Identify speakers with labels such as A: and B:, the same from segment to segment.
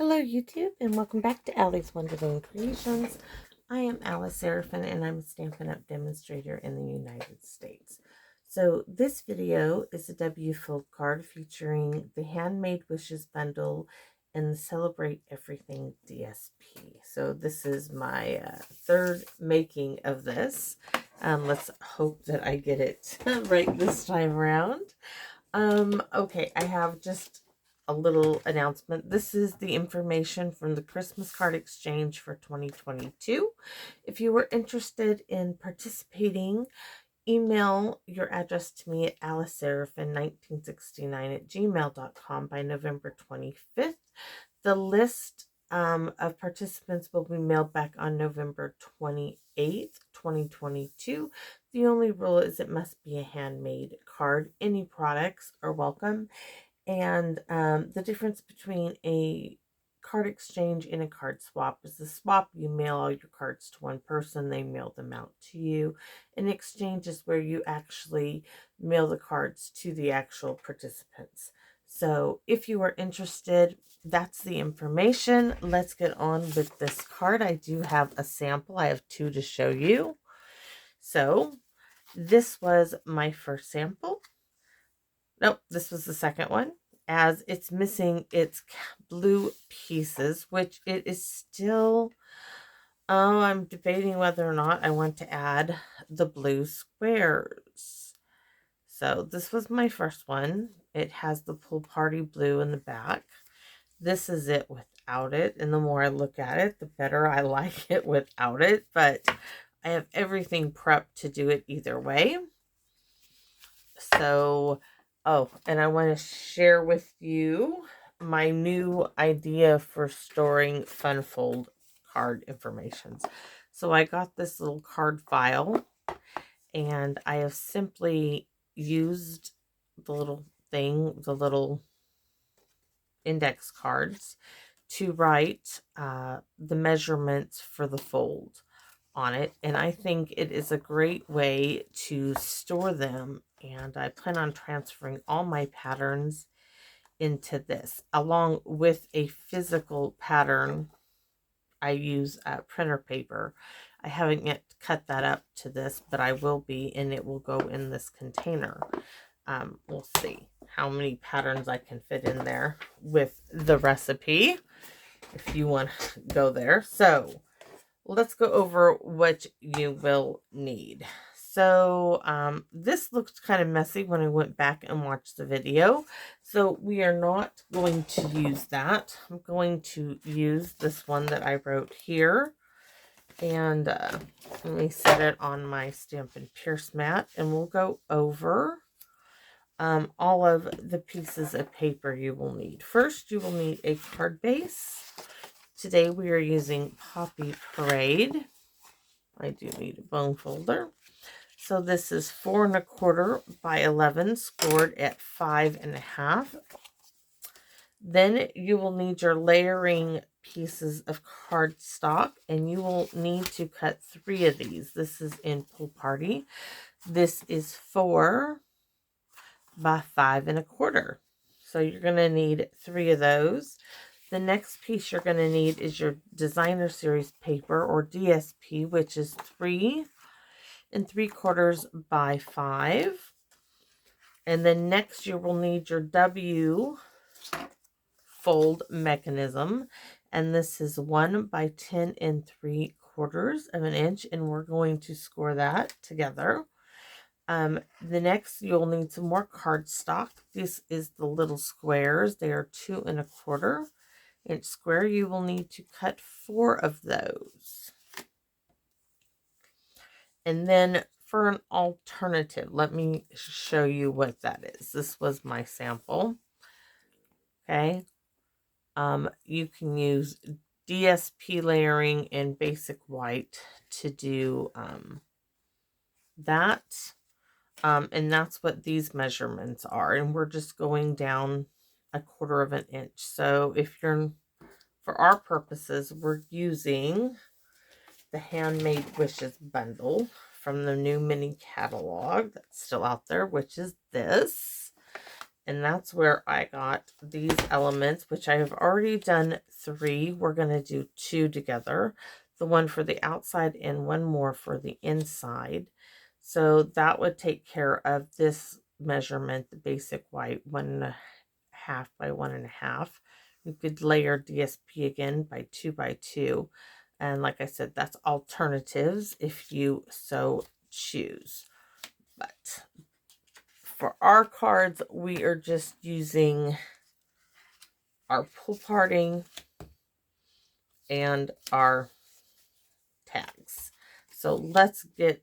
A: Hello YouTube and welcome back to Allie's Wonderland Creations. I am Alice Seraphin and I'm a Stampin' Up! Demonstrator in the United States. So this video is a W Fold card featuring the Handmade Wishes bundle and the Celebrate Everything DSP. So this is my third making of this. Let's hope that I get it right this time around. Okay, I have just a little announcement. This is the information from the Christmas card exchange for 2022. If you were interested in participating, email your address to me at aliceseraphin1969@gmail.com by November 25th. The list of participants will be mailed back on November 28th, 2022. The only rule is it must be a handmade card. Any products are welcome. And the difference between a card exchange and a card swap is the swap, you mail all your cards to one person, they mail them out to you. An exchange is where you actually mail the cards to the actual participants. So if you are interested, that's the information. Let's get on with this card. I do have a sample. I have two to show you. So this was my first sample. Nope, this was the second one, as it's missing its blue pieces, which it is still, I'm debating whether or not I want to add the blue squares. So this was my first one. It has the pool party blue in the back. This is it without it, and the more I look at it, the better I like it without it, but I have everything prepped to do it either way. So oh, and I want to share with you my new idea for storing fun fold card informations. So I got this little card file, and I have simply used the little thing, the little index cards, to write the measurements for the fold on it, and I think it is a great way to store them, and I plan on transferring all my patterns into this along with a physical pattern. I use printer paper. I haven't yet cut that up to this, but I will be, and it will go in this container. We'll see how many patterns I can fit in there with the recipe if you want to go there. So let's go over what you will need. So this looked kind of messy when I went back and watched the video. So we are not going to use that. I'm going to use this one that I wrote here. And let me set it on my Stampin' Pierce mat, and we'll go over all of the pieces of paper you will need. First, you will need a card base. Today we are using Poppy Parade. I do need a bone folder. So this is 4 1/4 by 11, scored at 5 1/2. Then you will need your layering pieces of cardstock, and you will need to cut 3 of these. This is in Pool Party. This is 4 by 5 1/4. So you're going to need 3 of those. The next piece you're going to need is your designer series paper, or DSP, which is 3 3/4 by 5. And then next you will need your W fold mechanism, and this is 1 by 10 3/4 of an inch, and we're going to score that together. The next you'll need some more cardstock. This is the little squares. They are 2 1/4 inch square. You will need to cut 4 of those. And then for an alternative, let me show you what that is. This was my sample. Okay. You can use DSP layering in basic white to do that. And that's what these measurements are. And we're just going down 1/4 of an inch. So if you're, for our purposes, we're using the Handmade Wishes bundle from the new mini catalog that's still out there, which is this. And that's where I got these elements, which I have already done 3. We're going to do 2 together. The one for the outside and one more for the inside. So that would take care of this measurement, the basic white, 1.5 by 1.5. You could layer DSP again by 2 by 2. And like I said, that's alternatives if you so choose. But for our cards, we are just using our pool party and our tags. So let's get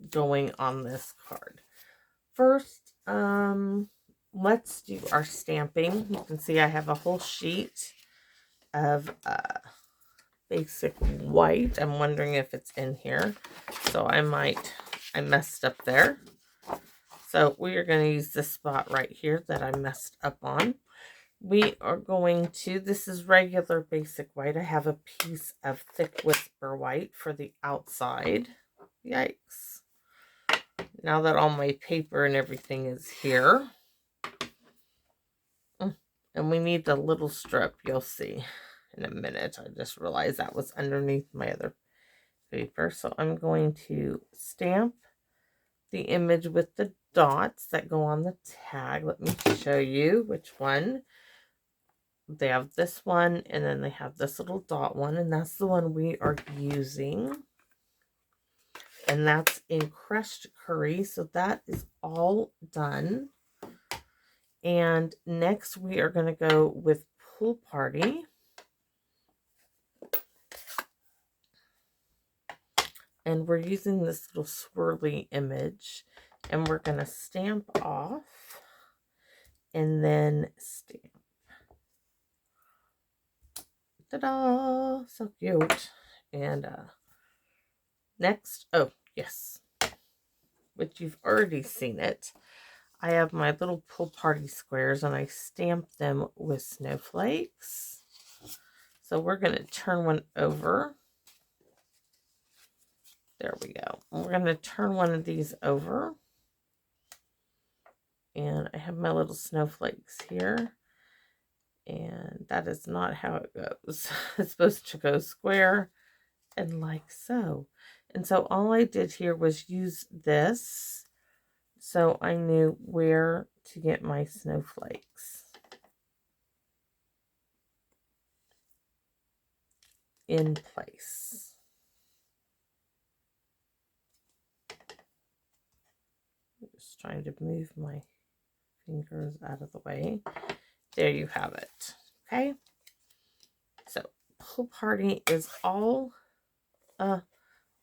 A: going on this card. First, let's do our stamping. You can see I have a whole sheet of basic white. I'm wondering if it's in here. So I messed up there. So we are going to use this spot right here that I messed up on. We are going to, this is regular basic white. I have a piece of thick whisper white for the outside. Yikes. Now that all my paper and everything is here. And we need the little strip, you'll see in a minute. I just realized that was underneath my other paper. So I'm going to stamp the image with the dots that go on the tag. Let me show you which one. They have this one, and then they have this little dot one, and that's the one we are using. And that's in crushed curry. So that is all done. And next we are going to go with Pool Party. And we're using this little swirly image. And we're going to stamp off. And then stamp. Ta-da! So cute. And next, oh, yes. Which you've already seen it. I have my little pool party squares and I stamped them with snowflakes. So we're going to turn one over. There we go. And we're going to turn one of these over. And I have my little snowflakes here. And that is not how it goes. It's supposed to go square and like so. And so all I did here was use this. So I knew where to get my snowflakes in place. I'm just trying to move my fingers out of the way. There you have it. Okay. So Pool Party is all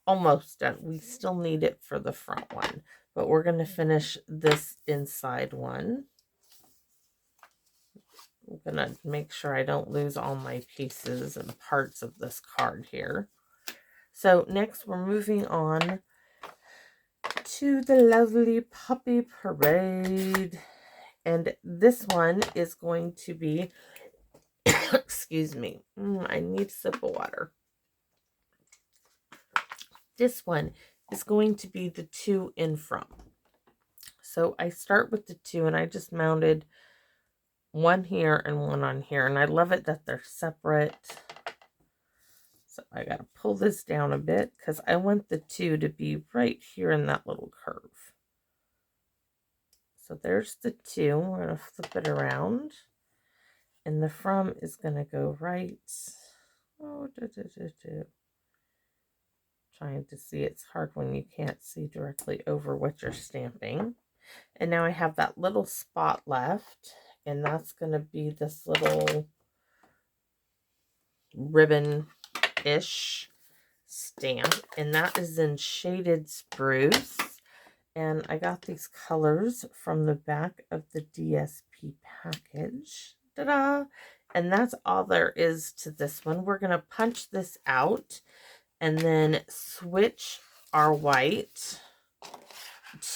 A: almost done. We still need it for the front one. But we're going to finish this inside one. I'm going to make sure I don't lose all my pieces and parts of this card here. So next we're moving on to the lovely Puppy Parade. And this one is going to be, excuse me, I need a sip of water. This one is going to be the 2 in front. So I start with the 2 and I just mounted one here and one on here. And I love it that they're separate. So I got to pull this down a bit because I want the 2 to be right here in that little curve. So there's the 2. We're going to flip it around. And the from is going to go right. Oh, trying to see. It's hard when you can't see directly over what you're stamping. And now I have that little spot left. And that's going to be this little ribbon-ish stamp. And that is in Shaded Spruce. And I got these colors from the back of the DSP package. Ta-da! And that's all there is to this one. We're going to punch this out and then switch our white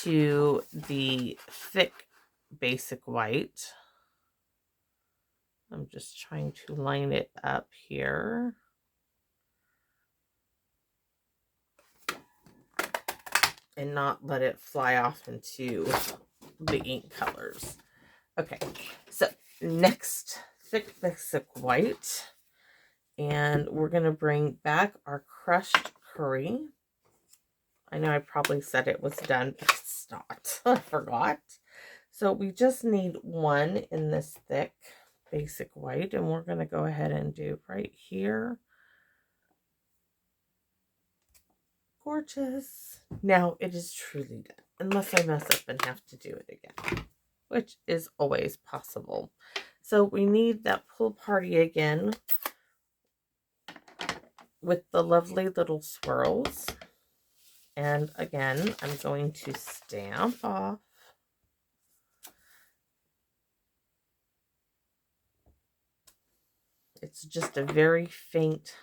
A: to the thick basic white. I'm just trying to line it up here. And not let it fly off into the ink colors. Okay, so next, thick white. And we're going to bring back our crushed curry. I know I probably said it was done, but it's not. I forgot. So we just need one in this thick basic white, and we're going to go ahead and do right here. Gorgeous. Now it is truly done, unless I mess up and have to do it again, which is always possible. So we need that pull party again with the lovely little swirls. And again, I'm going to stamp off. It's just a very faint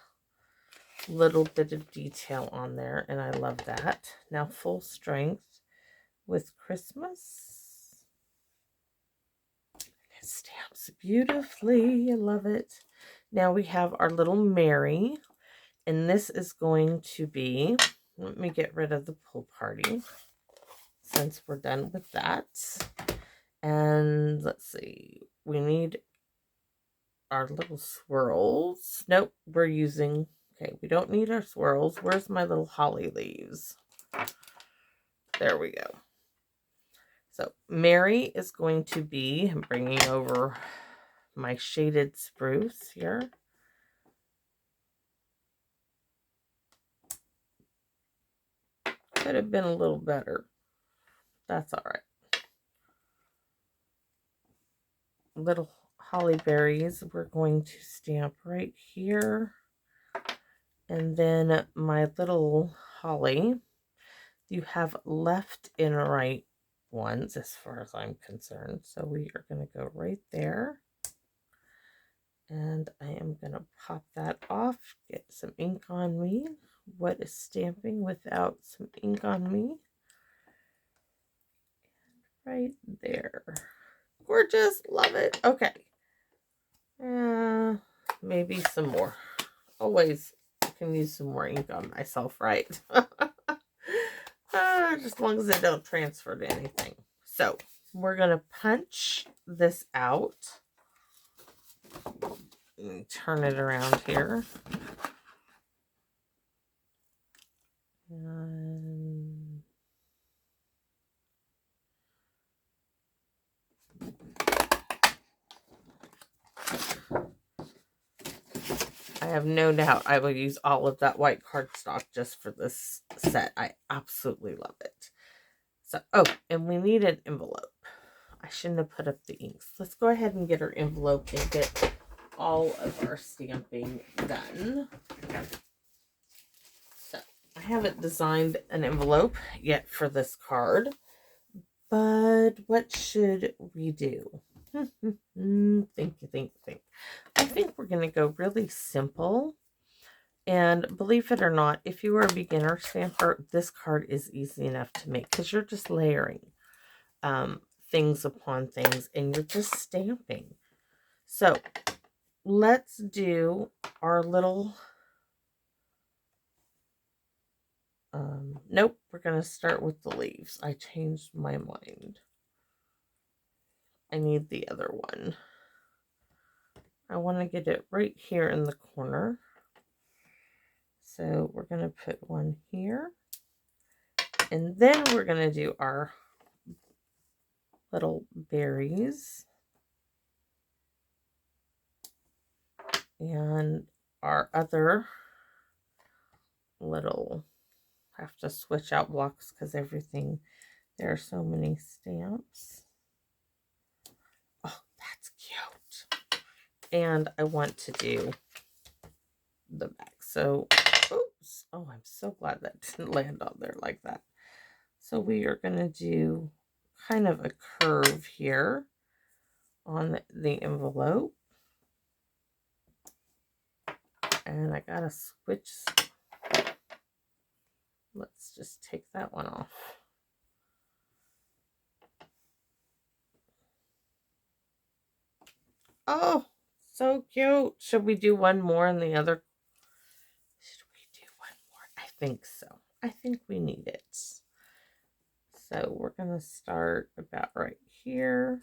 A: little bit of detail on there, and I love that. Now full strength with Christmas. It stamps beautifully. I love it. Now we have our little Mary, and this is going to be, let me get rid of the pull party since we're done with that. And let's see, we need our little swirls. Nope, we're using, okay, we don't need our swirls. Where's my little holly leaves? There we go. So Mary is going to be, I'm bringing over my shaded spruce here. Could have been a little better. That's all right. Little holly berries we're going to stamp right here. And then my little holly, you have left and right ones as far as I'm concerned. So we are going to go right there. And I am going to pop that off, get some ink on me. What is stamping without some ink on me? Right there. Gorgeous. Love it. Okay. Maybe some more. Always can use some more ink on myself, right? Just as long as it don't transfer to anything. So we're going to punch this out. Let me turn it around here. And I have no doubt I will use all of that white cardstock just for this set. I absolutely love it. So, oh, and we need an envelope. I shouldn't have put up the inks. Let's go ahead and get our envelope and get all of our stamping done. So, I haven't designed an envelope yet for this card, but what should we do? Think. I think we're going to go really simple. And believe it or not, if you are a beginner stamper, this card is easy enough to make because you're just layering things upon things and you're just stamping. So let's do our little, nope, we're going to start with the leaves. I changed my mind. I need the other one. I want to get it right here in the corner. So we're going to put one here. And then we're going to do our little berries. And our other little, have to switch out blocks because everything, there are so many stamps. Oh, that's cute. And I want to do the back. So, oops. Oh, I'm so glad that didn't land on there like that. So we are going to do kind of a curve here on the envelope. And I got to switch. Let's just take that one off. Oh, so cute. Should we do one more in the other? Should we do one more? I think so. I think we need it. So we're going to start about right here.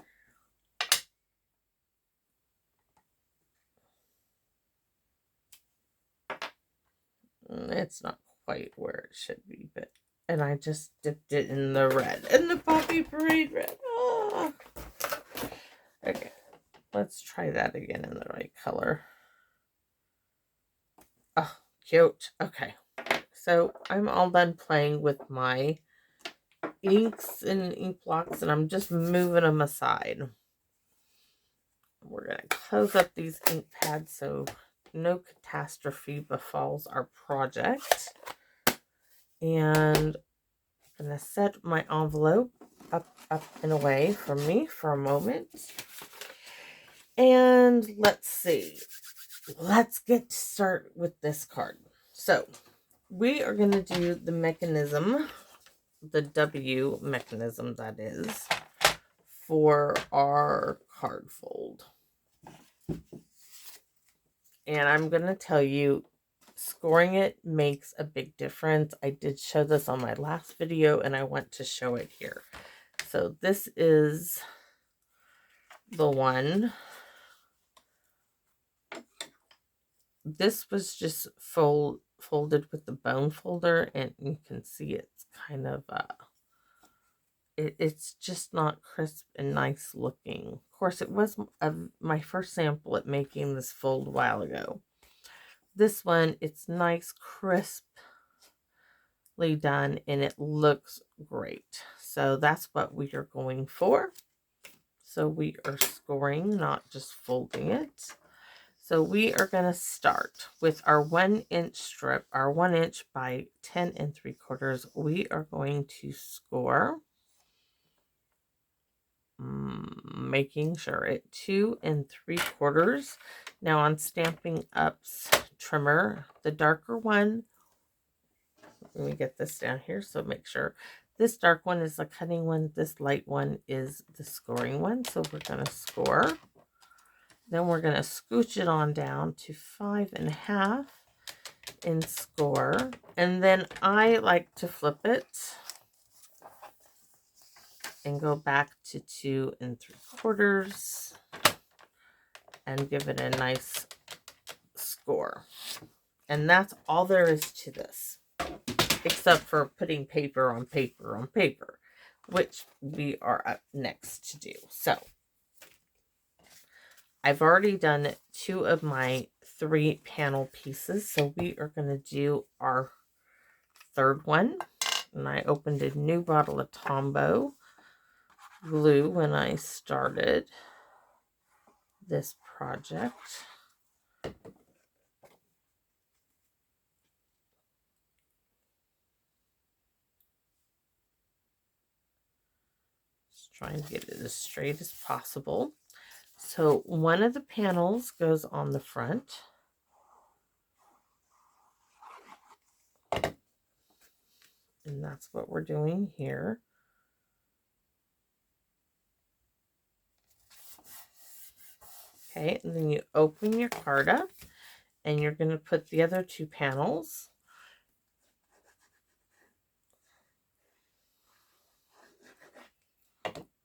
A: It's not quite where it should be, but, and I just dipped it in the red, in the Poppy Parade red. Oh. Okay, let's try that again in the right color. Oh, cute. Okay, so I'm all done playing with my inks and ink blocks, and I'm just moving them aside. We're going to close up these ink pads so no catastrophe befalls our project. And I'm going to set my envelope up and away from me for a moment. And let's see. Let's get to start with this card. So we are going to do the mechanism, the W mechanism that is, for our card fold. And I'm going to tell you, scoring it makes a big difference. I did show this on my last video, and I want to show it here. So this is the one. This was just folded with the bone folder, and you can see it's kind of it's just not crisp and nice looking. Of course, it was my first sample at making this fold a while ago. This one, it's nice, crisply done, and it looks great. So that's what we are going for. So we are scoring, not just folding it. So we are going to start with our 1 inch strip, our 1 inch by 10 3/4. We are going to score, making sure at 2 3/4. Now on Stampin' Up's trimmer, the darker one, let me get this down here, so make sure this dark one is the cutting one, this light one is the scoring one. So we're going to score. Then we're going to scooch it on down to 5.5 and score. And then I like to flip it and go back to 2 3/4 and give it a nice score. And that's all there is to this, except for putting paper on paper on paper, which we are up next to do. So I've already done 2 of my 3 panel pieces, so we are going to do our third one. And I opened a new bottle of Tombow glue when I started this project. Just trying to get it as straight as possible. So one of the panels goes on the front. And that's what we're doing here. Okay, and then you open your card up, and you're going to put the other 2 panels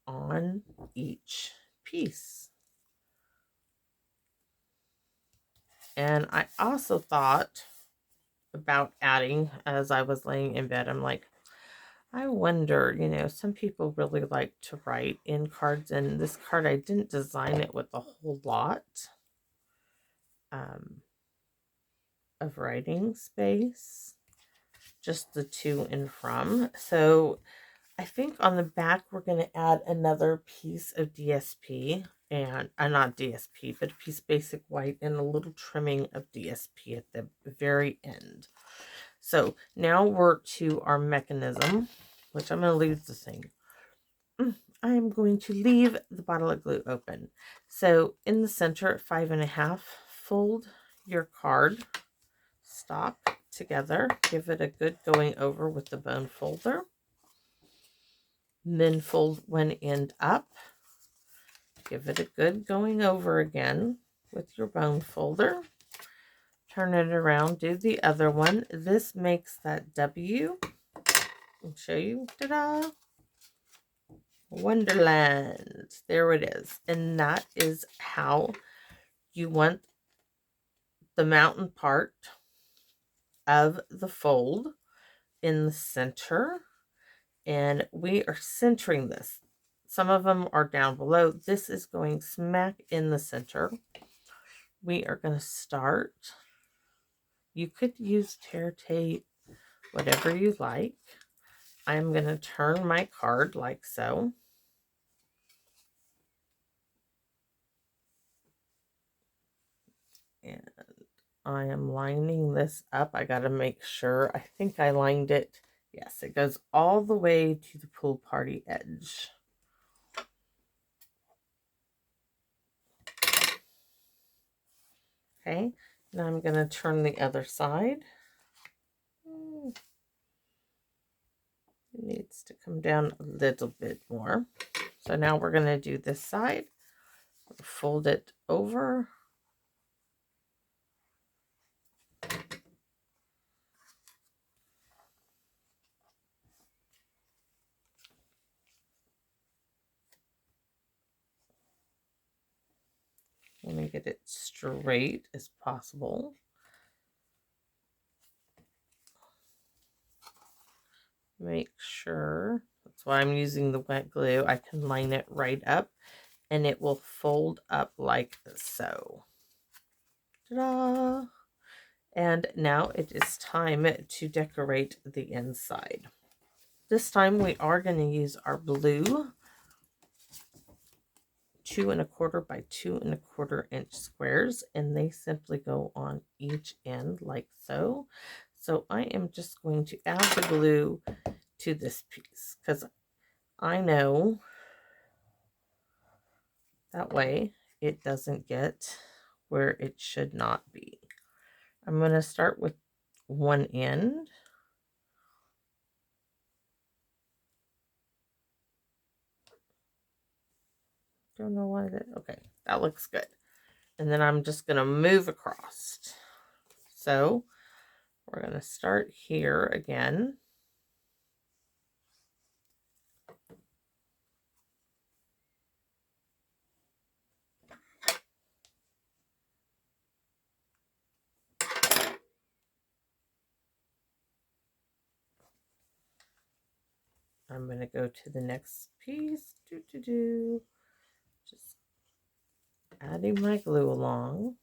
A: on each piece. And I also thought about adding, as I was laying in bed, I'm like, I wonder, you know, some people really like to write in cards, and this card, I didn't design it with a whole lot of writing space, just the to and from. So I think on the back, we're going to add another piece of DSP, and not DSP, but a piece of basic white and a little trimming of DSP at the very end. So now we're to our mechanism, which I'm going to leave the thing. I'm going to leave the bottle of glue open. So in the center at 5.5, fold your card stock together. Give it a good going over with the bone folder. Then fold one end up. Give it a good going over again with your bone folder. Turn it around, do the other one. This makes that W. I'll show you. Ta-da! Wonderland. There it is. And that is how you want the mountain part of the fold in the center, and we are centering this. Some of them are down below. This is going smack in the center. We are going to start. You could use tear tape, whatever you like. I'm going to turn my card like so. And I am lining this up. I got to make sure. I think I lined it. Yes, it goes all the way to the pool party edge. Okay, now I'm going to turn the other side. It needs to come down a little bit more. So now we're going to do this side. Fold it over. Let me get it straight as possible. Make sure, that's why I'm using the wet glue, I can line it right up and it will fold up like so. Ta-da! And now it is time to decorate the inside. This time we are going to use our blue 2 1/4 by 2 1/4 inch squares, and they simply go on each end like so. So I am just going to add the glue to this piece because I know that way it doesn't get where it should not be. I'm going to start with one end. Don't know why that, okay, that looks good. And then I'm just going to move across. So we're going to start here again. I'm going to go to the next piece. Just adding my glue along.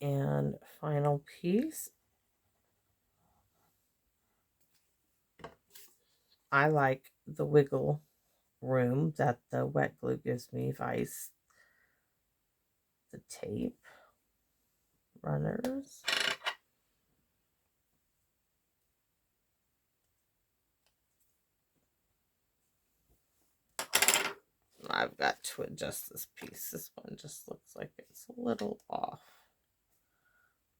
A: And final piece. I like the wiggle room that the wet glue gives me vice the tape runners. I've got to adjust this piece. This one just looks like it's a little off.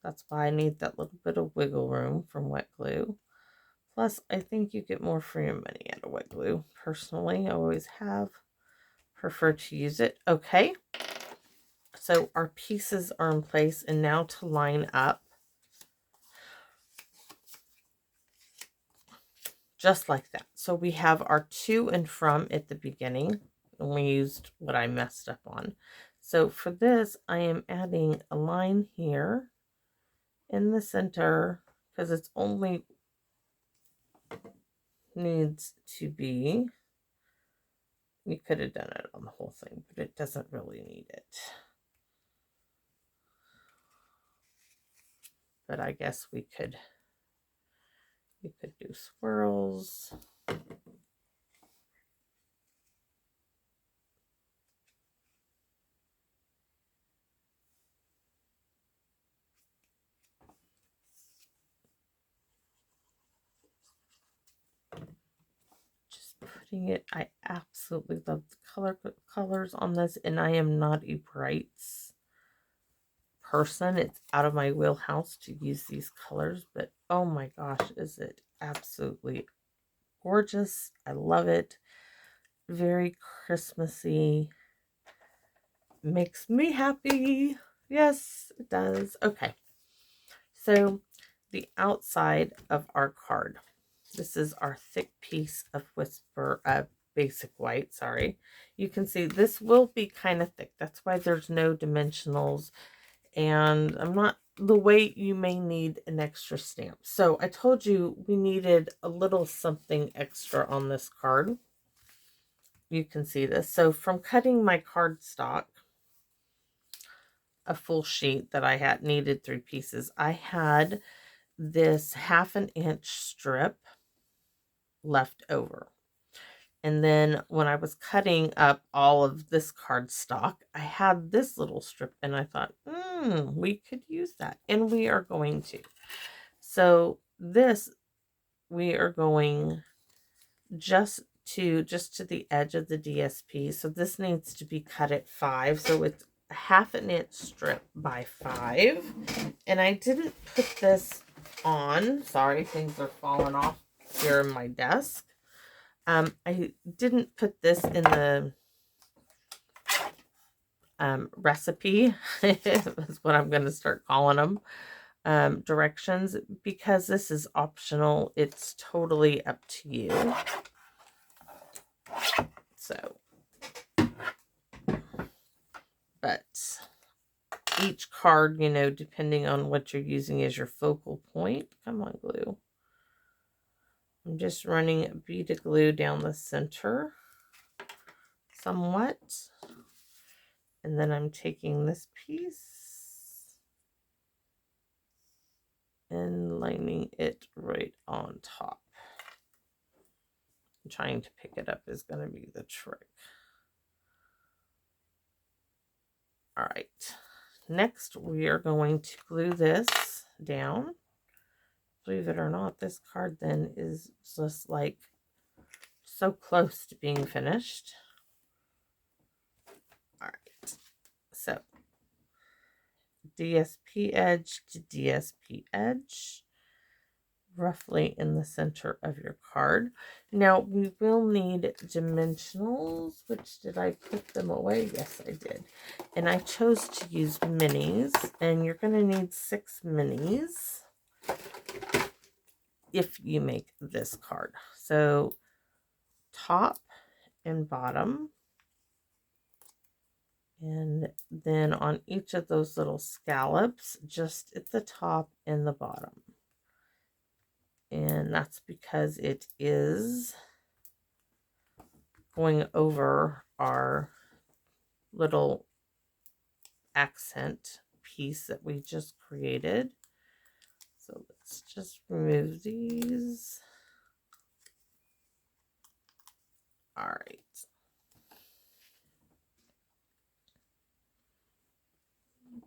A: That's why I need that little bit of wiggle room from wet glue. Plus, I think you get more for your money out of wet glue. Personally, I always have preferred to use it. Okay, so our pieces are in place, and now to line up just like that. So we have our to and from at the beginning, and we used what I messed up on. So for this, I am adding a line here in the center because it's only needs to be, you could have done it on the whole thing, but it doesn't really need it. But I guess we could do swirls. Just putting it, I absolutely love the colors on this, and I am not a brights person. It's out of my wheelhouse to use these colors, but oh my gosh, is it absolutely gorgeous. I love it. Very Christmassy. Makes me happy. Yes, it does. Okay. So the outside of our card. This is our thick piece of basic white, sorry. You can see this will be kind of thick. That's why there's no dimensionals. And I'm not the weight, you may need an extra stamp. So I told you we needed a little something extra on this card. You can see this. So from cutting my cardstock, a full sheet that I had needed 3 pieces, I had this 1/2 inch strip left over. And then when I was cutting up all of this cardstock, I had this little strip and I thought, we could use that. And we are going to. So this, we are going just to the edge of the DSP. So this needs to be cut at 5. So it's a 1/2 inch strip by 5. And I didn't put this on. Sorry, things are falling off here in my desk. I didn't put this in the recipe, is what I'm going to start calling them, directions, because this is optional. It's totally up to you. So, but each card, you know, depending on what you're using as your focal point. Come on, glue. I'm just running a bead of glue down the center somewhat. And then I'm taking this piece and lining it right on top. Trying to pick it up is going to be the trick. All right. Next, we are going to glue this down. Believe it or not, this card then is just like so close to being finished. All right. So, DSP edge to DSP edge, roughly in the center of your card. Now, we will need dimensionals. Which, did I put them away? Yes, I did. And I chose to use minis. And you're going to need 6 minis if you make this card. So, top and bottom. And then on each of those little scallops, just at the top and the bottom. And that's because it is going over our little accent piece that we just created. So let's just remove these. All right.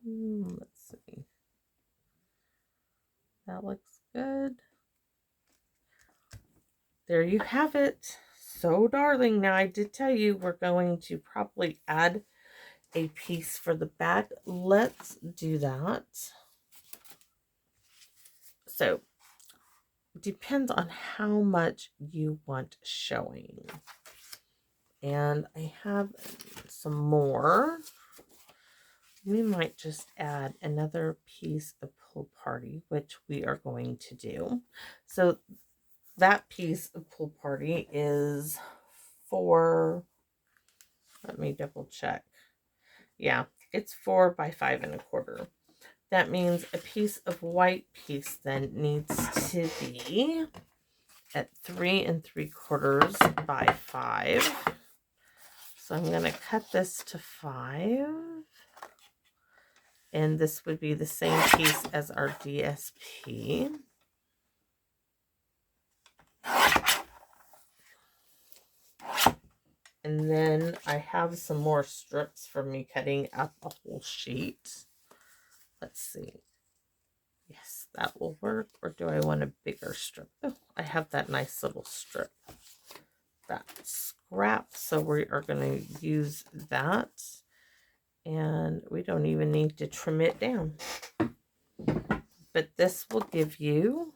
A: Let's see. That looks good. There you have it. So darling. Now I did tell you we're going to probably add a piece for the back. Let's do that. So depends on how much you want showing. And I have some more. We might just add another piece of Pull Party, which we are going to do. So that piece of Pull Party is for, let me double check. Yeah, it's 4 by 5 1/4. That means a piece of white piece then needs to be at 3 3/4 by 5. So I'm going to cut this to 5. And this would be the same piece as our DSP. And then I have some more strips for me cutting up a whole sheet. Let's see. Yes, that will work. Or do I want a bigger strip? Oh, I have that nice little strip. That scrap. So we are going to use that. And we don't even need to trim it down. But this will give you,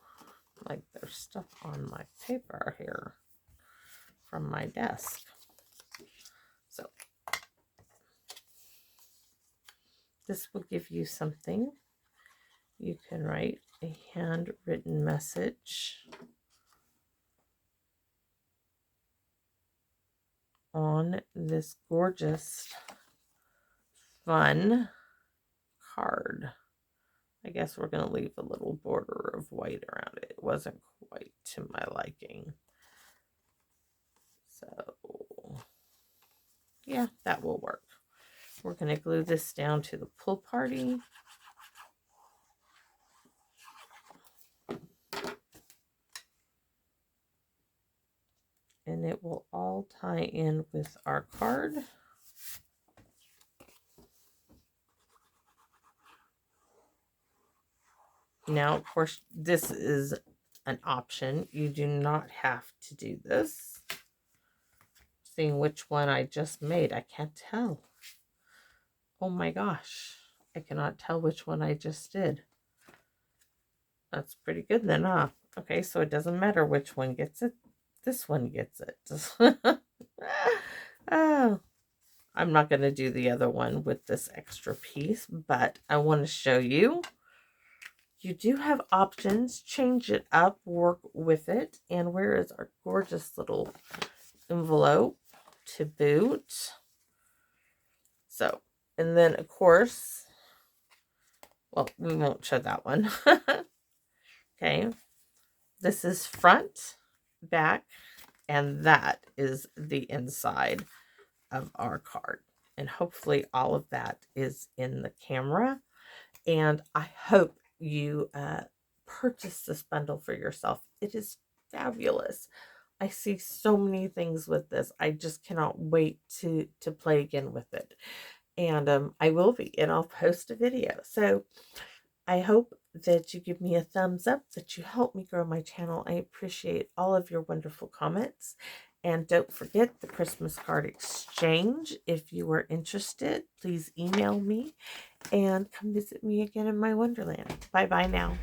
A: like, there's stuff on my paper here from my desk. So this will give you something. You can write a handwritten message on this gorgeous, fun card. I guess we're going to leave a little border of white around it. It wasn't quite to my liking. So, yeah, that will work. We're going to glue this down to the pool party. And it will all tie in with our card. Now, of course, this is an option. You do not have to do this. Seeing which one I just made, I can't tell. Oh my gosh. I cannot tell which one I just did. That's pretty good then, huh? Okay, so it doesn't matter which one gets it. This one gets it. Oh, I'm not going to do the other one with this extra piece, but I want to show you. You do have options. Change it up, work with it. And where is our gorgeous little envelope to boot? So, and then of course, well, we won't show that one. Okay, this is front, back, and that is the inside of our card. And hopefully all of that is in the camera. And I hope you purchase this bundle for yourself. It is fabulous. I see so many things with this. I just cannot wait to play again with it. And I will be, and I'll post a video. So I hope that you give me a thumbs up, that you help me grow my channel. I appreciate all of your wonderful comments. And don't forget the Christmas card exchange. If you are interested, please email me and come visit me again in my wonderland. Bye-bye now.